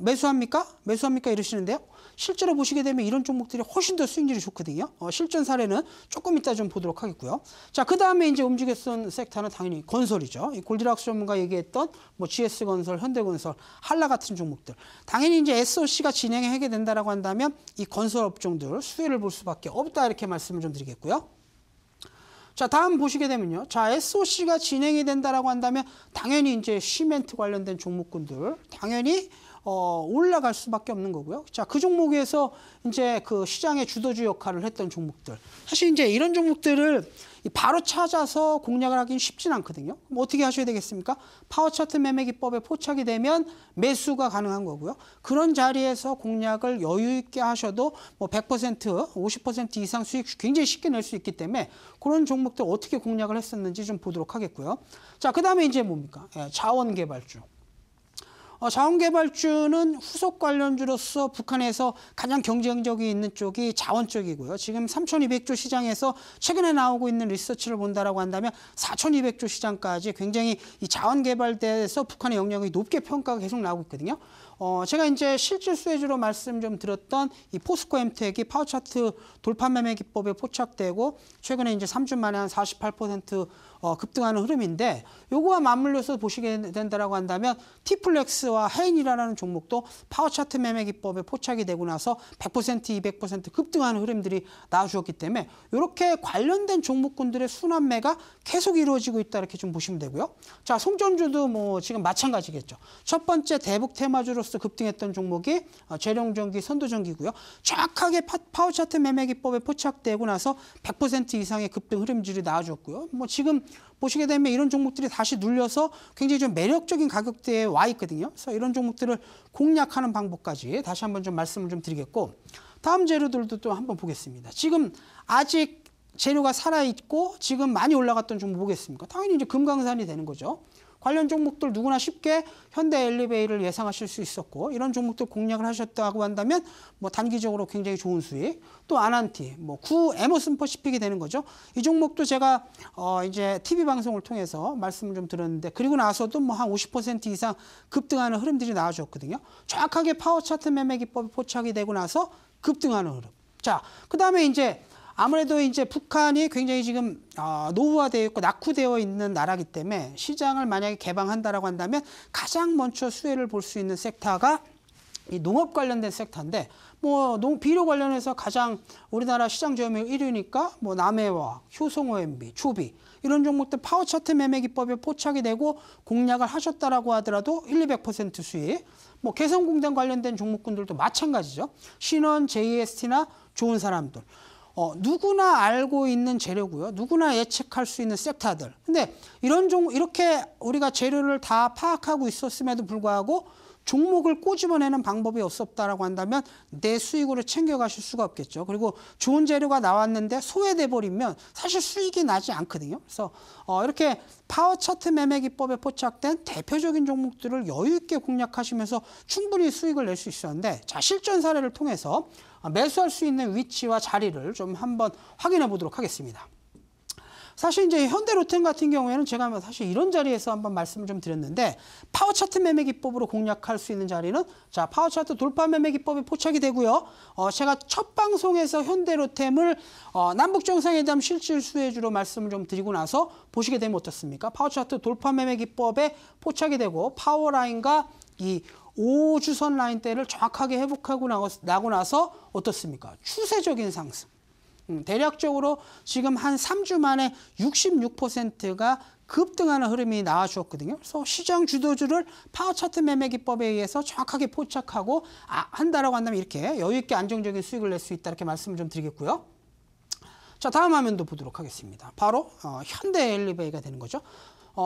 매수합니까? 이러시는데요. 실제로 보시게 되면 이런 종목들이 훨씬 더 수익률이 좋거든요. 실전 사례는 조금 이따 좀 보도록 하겠고요. 자, 그 다음에 이제 움직였던 섹터는 당연히 건설이죠. 이 골디락스 전문가 얘기했던 뭐 GS건설, 현대건설, 한라 같은 종목들. 당연히 이제 SOC가 진행하게 된다라고 한다면 이 건설 업종들 수혜를 볼 수밖에 없다 이렇게 말씀을 좀 드리겠고요. 자, 다음 보시게 되면요. 자, SOC가 진행이 된다라고 한다면 당연히 이제 시멘트 관련된 종목군들 당연히 올라갈 수밖에 없는 거고요. 자, 그 종목에서 이제 그 시장의 주도주 역할을 했던 종목들. 사실 이제 이런 종목들을 바로 찾아서 공략을 하긴 쉽진 않거든요. 그럼 어떻게 하셔야 되겠습니까? 파워 차트 매매 기법에 포착이 되면 매수가 가능한 거고요. 그런 자리에서 공략을 여유 있게 하셔도 뭐 100%, 50% 이상 수익 굉장히 쉽게 낼 수 있기 때문에 그런 종목들 어떻게 공략을 했었는지 좀 보도록 하겠고요. 자, 그다음에 이제 뭡니까? 자원개발주. 자원개발주는 후속 관련주로서 북한에서 가장 경쟁력이 있는 쪽이 자원 쪽이고요. 지금 3,200조 시장에서 최근에 나오고 있는 리서치를 본다라고 한다면 4,200조 시장까지 굉장히 이 자원개발대에서 북한의 영역이 높게 평가가 계속 나오고 있거든요. 제가 이제 실질 수혜주로 말씀 좀 드렸던 이 포스코 엠텍이 파워차트 돌파 매매 기법에 포착되고 최근에 이제 3주 만에 한 48% 급등하는 흐름인데 요거와 맞물려서 보시게 된다라고 한다면 티플렉스와 헤인이라는 종목도 파워차트 매매 기법에 포착이 되고 나서 100%, 200% 급등하는 흐름들이 나와주었기 때문에 이렇게 관련된 종목군들의 순환매가 계속 이루어지고 있다 이렇게 좀 보시면 되고요. 자, 송전주도 뭐 지금 마찬가지겠죠. 첫 번째 대북 테마주로서 급등했던 종목이 재룡전기, 선도전기고요. 정확하게 파워차트 매매 기법에 포착되고 나서 100% 이상의 급등 흐름들이 나와줬고요. 뭐 지금 보시게 되면 이런 종목들이 다시 눌려서 굉장히 좀 매력적인 가격대에 와 있거든요. 그래서 이런 종목들을 공략하는 방법까지 다시 한번 좀 말씀을 좀 드리겠고, 다음 재료들도 또 한번 보겠습니다. 지금 아직 재료가 살아있고 지금 많이 올라갔던 종목 보겠습니까? 당연히 이제 금강산이 되는 거죠. 관련 종목들 누구나 쉽게 현대 엘리베이를 예상하실 수 있었고, 이런 종목들 공략을 하셨다고 한다면 뭐 단기적으로 굉장히 좋은 수익. 또 아난티, 뭐 구 에머슨 퍼시픽이 되는 거죠. 이 종목도 제가 이제 TV 방송을 통해서 말씀을 좀 드렸는데, 그리고 나서도 뭐 한 50% 이상 급등하는 흐름들이 나와줬거든요. 정확하게 파워 차트 매매 기법이 포착이 되고 나서 급등하는 흐름. 자, 그다음에 이제 아무래도 이제 북한이 굉장히 지금 노후화되어 있고 낙후되어 있는 나라이기 때문에 시장을 만약에 개방한다라고 한다면 가장 먼저 수혜를 볼 수 있는 섹터가 이 농업 관련된 섹터인데, 뭐 비료 관련해서 가장 우리나라 시장 점유율 1위니까 뭐 남해와, 효성OMB, 초비 이런 종목들 파워 차트 매매 기법에 포착이 되고 공략을 하셨다라고 하더라도 100~200% 수익. 뭐 개성공단 관련된 종목군들도 마찬가지죠. 신원, JST나 좋은 사람들. 누구나 알고 있는 재료고요. 누구나 예측할 수 있는 섹터들. 근데 이렇게 우리가 재료를 다 파악하고 있었음에도 불구하고 종목을 꼬집어내는 방법이 없었다라고 한다면 내 수익으로 챙겨가실 수가 없겠죠. 그리고 좋은 재료가 나왔는데 소외돼 버리면 사실 수익이 나지 않거든요. 그래서 이렇게 파워 차트 매매 기법에 포착된 대표적인 종목들을 여유 있게 공략하시면서 충분히 수익을 낼 수 있었는데, 자, 실전 사례를 통해서 매수할 수 있는 위치와 자리를 좀 한번 확인해 보도록 하겠습니다. 사실 이제 현대로템 같은 경우에는 제가 사실 이런 자리에서 한번 말씀을 좀 드렸는데, 파워 차트 매매 기법으로 공략할 수 있는 자리는 자, 파워 차트 돌파 매매 기법에 포착이 되고요. 제가 첫 방송에서 현대로템을 남북 정상회담 실질 수혜주로 말씀을 좀 드리고 나서 보시게 되면 어떻습니까? 파워 차트 돌파 매매 기법에 포착이 되고 파워라인과 이 5주선 라인대를 정확하게 회복하고 나고 나서 어떻습니까? 추세적인 상승. 대략적으로 지금 한 3주 만에 66%가 급등하는 흐름이 나와주었거든요. 그래서 시장 주도주를 파워 차트 매매 기법에 의해서 정확하게 포착하고 한다라고 한다면 이렇게 여유 있게 안정적인 수익을 낼 수 있다 이렇게 말씀을 좀 드리겠고요. 자, 다음 화면도 보도록 하겠습니다. 바로 현대 엘리베이가 되는 거죠.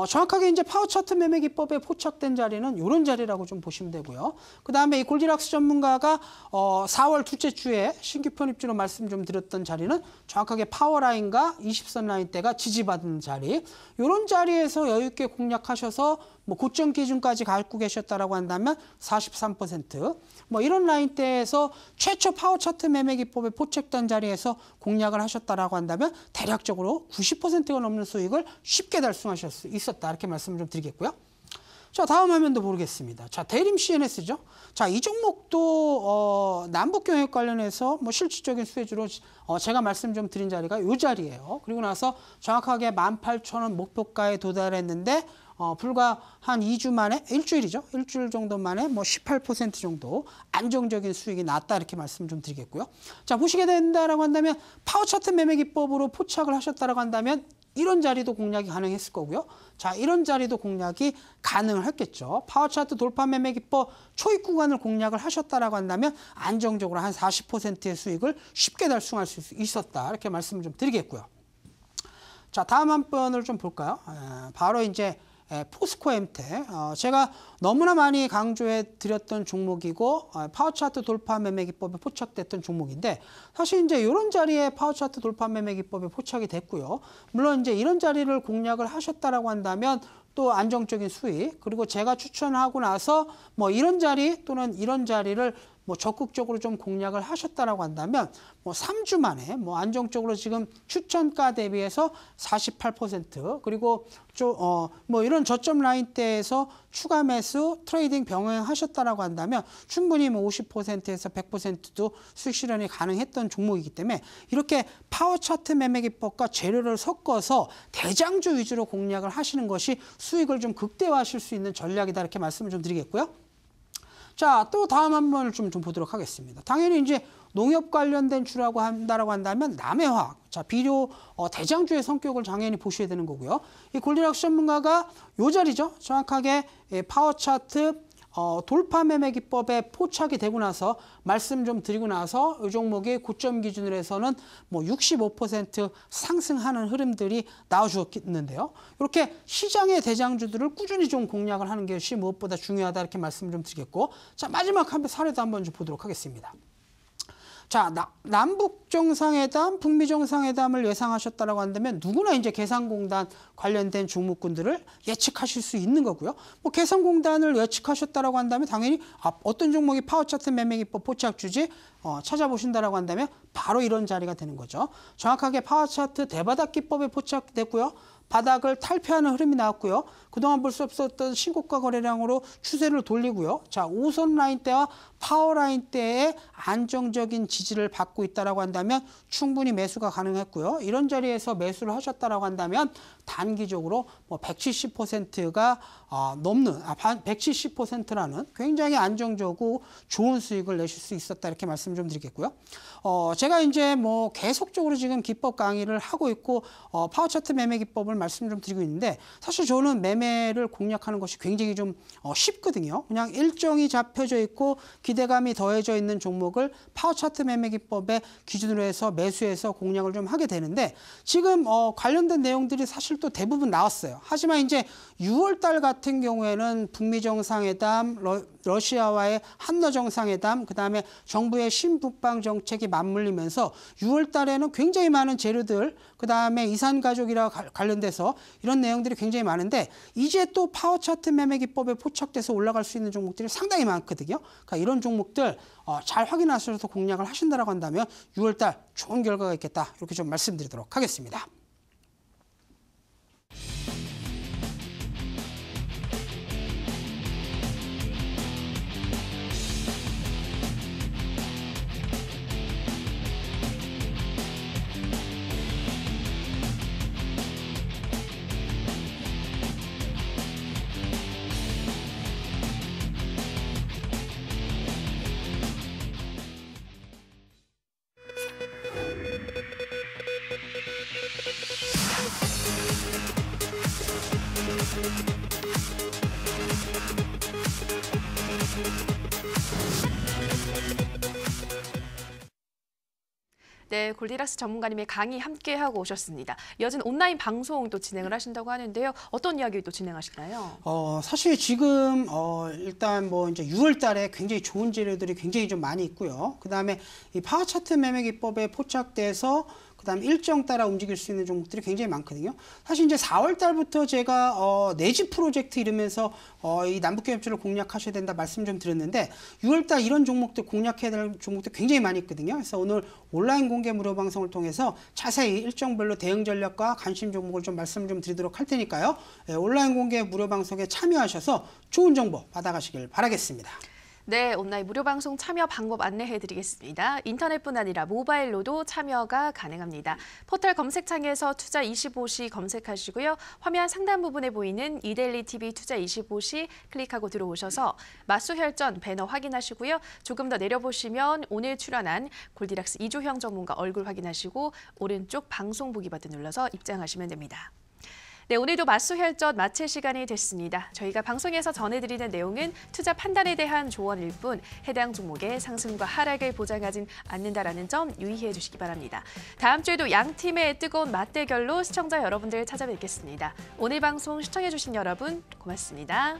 정확하게 이제 파워 차트 매매 기법에 포착된 자리는 이런 자리라고 좀 보시면 되고요. 그 다음에 이 골디락스 전문가가 4월 둘째 주에 신규 편입주로 말씀 좀 드렸던 자리는 정확하게 파워라인과 20선 라인대가 지지받은 자리. 이런 자리에서 여유 있게 공략하셔서 뭐 고점 기준까지 갖고 계셨다라고 한다면 43%. 뭐 이런 라인대에서 최초 파워 차트 매매 기법에 포착된 자리에서 공략을 하셨다라고 한다면 대략적으로 90%가 넘는 수익을 쉽게 달성하실 수 있었다 이렇게 말씀을 좀 드리겠고요. 자, 다음 화면도 보겠습니다. 자, 대림 CNS죠. 자, 이 종목도 남북 경협 관련해서 뭐 실질적인 수혜주로 제가 말씀 좀 드린 자리가 이 자리예요. 그리고 나서 정확하게 18,000원 목표가에 도달했는데 불과 한 2주 만에, 일주일이죠. 일주일 정도 만에 뭐 18% 정도 안정적인 수익이 났다 이렇게 말씀 좀 드리겠고요. 자, 보시게 된다라고 한다면 파워 차트 매매 기법으로 포착을 하셨다라고 한다면 이런 자리도 공략이 가능했을 거고요. 자, 이런 자리도 공략이 가능을 했겠죠. 파워차트 돌파 매매 기법 초입 구간을 공략을 하셨다라고 한다면 안정적으로 한 40%의 수익을 쉽게 달성할 수 있었다. 이렇게 말씀을 좀 드리겠고요. 자, 다음 한 번을 좀 볼까요? 바로 이제 포스코 엠텍. 제가 너무나 많이 강조해 드렸던 종목이고 파워차트 돌파 매매 기법에 포착됐던 종목인데 사실 이제 이런 자리에 파워차트 돌파 매매 기법에 포착이 됐고요. 물론 이제 이런 자리를 공략을 하셨다라고 한다면 또 안정적인 수익, 그리고 제가 추천하고 나서 뭐 이런 자리 또는 이런 자리를 뭐 적극적으로 좀 공략을 하셨다라고 한다면 뭐 3주 만에 뭐 안정적으로 지금 추천가 대비해서 48% 그리고 뭐 이런 저점 라인대에서 추가 매수 트레이딩 병행하셨다라고 한다면 충분히 뭐 50%에서 100%도 수익 실현이 가능했던 종목이기 때문에 이렇게 파워 차트 매매 기법과 재료를 섞어서 대장주 위주로 공략을 하시는 것이 수익을 좀 극대화하실 수 있는 전략이다 이렇게 말씀을 좀 드리겠고요. 자, 또 다음 한 번을 좀 보도록 하겠습니다. 당연히 이제 농협 관련된 주라고 한다라고 한다면 남해화학. 자, 비료 대장주의 성격을 당연히 보셔야 되는 거고요. 이 골디락스 전문가가 요 자리죠. 정확하게 파워 차트 돌파 매매 기법에 포착이 되고 나서 말씀 좀 드리고 나서 이 종목의 고점 기준으로 해서는 뭐 65% 상승하는 흐름들이 나와주었는데요. 이렇게 시장의 대장주들을 꾸준히 좀 공략을 하는 것이 무엇보다 중요하다 이렇게 말씀 좀 드리겠고, 자, 마지막 한 사례도 한번 좀 보도록 하겠습니다. 자, 남북 정상회담, 북미 정상회담을 예상하셨다라고 한다면 누구나 이제 개성공단 관련된 종목군들을 예측하실 수 있는 거고요. 뭐 개성공단을 예측하셨다라고 한다면 당연히 어떤 종목이 파워차트 매매 기법 포착주지 찾아보신다라고 한다면 바로 이런 자리가 되는 거죠. 정확하게 파워차트 대바닥 기법에 포착됐고요. 바닥을 탈피하는 흐름이 나왔고요. 그동안 볼 수 없었던 신고가 거래량으로 추세를 돌리고요. 자, 5선 라인대와 파워 라인대의 안정적인 지지를 받고 있다라고 한다면 충분히 매수가 가능했고요. 이런 자리에서 매수를 하셨다라고 한다면 단기적으로 뭐 170%가 넘는 170%라는 굉장히 안정적이고 좋은 수익을 내실 수 있었다 이렇게 말씀 좀 드리겠고요. 제가 이제 뭐 계속적으로 지금 기법 강의를 하고 있고 파워 차트 매매 기법을 말씀 좀 드리고 있는데 사실 저는 매매를 공략하는 것이 굉장히 좀 쉽거든요. 그냥 일정이 잡혀져 있고 기대감이 더해져 있는 종목을 파워 차트 매매 기법의 기준으로 해서 매수해서 공략을 좀 하게 되는데 지금 관련된 내용들이 사실 또 대부분 나왔어요. 하지만 이제 6월 달 같은 경우에는 북미 정상회담, 러시아와의 한러 정상회담, 그다음에 정부의 신북방 정책이 맞물리면서 6월 달에는 굉장히 많은 재료들, 그다음에 이산가족이랑 관련돼서 이런 내용들이 굉장히 많은데 이제 또 파워 차트 매매 기법에 포착돼서 올라갈 수 있는 종목들이 상당히 많거든요. 그러니까 이런 종목들 잘 확인하셔서 공략을 하신다라고 한다면 6월 달 좋은 결과가 있겠다. 이렇게 좀 말씀드리도록 하겠습니다. 네, 골디락스 전문가님의 강의 함께하고 오셨습니다. 이어진 온라인 방송도 진행을 하신다고 하는데요. 어떤 이야기 또 진행하실까요? 사실 지금 일단 뭐 이제 6월 달에 굉장히 좋은 재료들이 굉장히 좀 많이 있고요. 그다음에 이 파워 차트 매매 기법에 포착돼서 그다음 일정 따라 움직일 수 있는 종목들이 굉장히 많거든요. 사실 이제 4월 달부터 제가 내집 프로젝트 이러면서 이 남북경협주를 공략하셔야 된다 말씀 좀 드렸는데 6월 달 이런 종목들 공략해야 될 종목들 굉장히 많이 있거든요. 그래서 오늘 온라인 공개 무료 방송을 통해서 자세히 일정별로 대응 전략과 관심 종목을 좀 말씀 좀 드리도록 할 테니까요. 온라인 공개 무료 방송에 참여하셔서 좋은 정보 받아가시길 바라겠습니다. 네, 온라인 무료 방송 참여 방법 안내해드리겠습니다. 인터넷뿐 아니라 모바일로도 참여가 가능합니다. 포털 검색창에서 투자25시 검색하시고요. 화면 상단 부분에 보이는 이데일리 TV 투자25시 클릭하고 들어오셔서 마수혈전 배너 확인하시고요. 조금 더 내려보시면 오늘 출연한 골디락스 이주형 전문가 얼굴 확인하시고 오른쪽 방송 보기 버튼 눌러서 입장하시면 됩니다. 네, 오늘도 마수혈전 마칠 시간이 됐습니다. 저희가 방송에서 전해드리는 내용은 투자 판단에 대한 조언일 뿐 해당 종목의 상승과 하락을 보장하진 않는다라는 점 유의해 주시기 바랍니다. 다음 주에도 양 팀의 뜨거운 맞대결로 시청자 여러분들 찾아뵙겠습니다. 오늘 방송 시청해 주신 여러분 고맙습니다.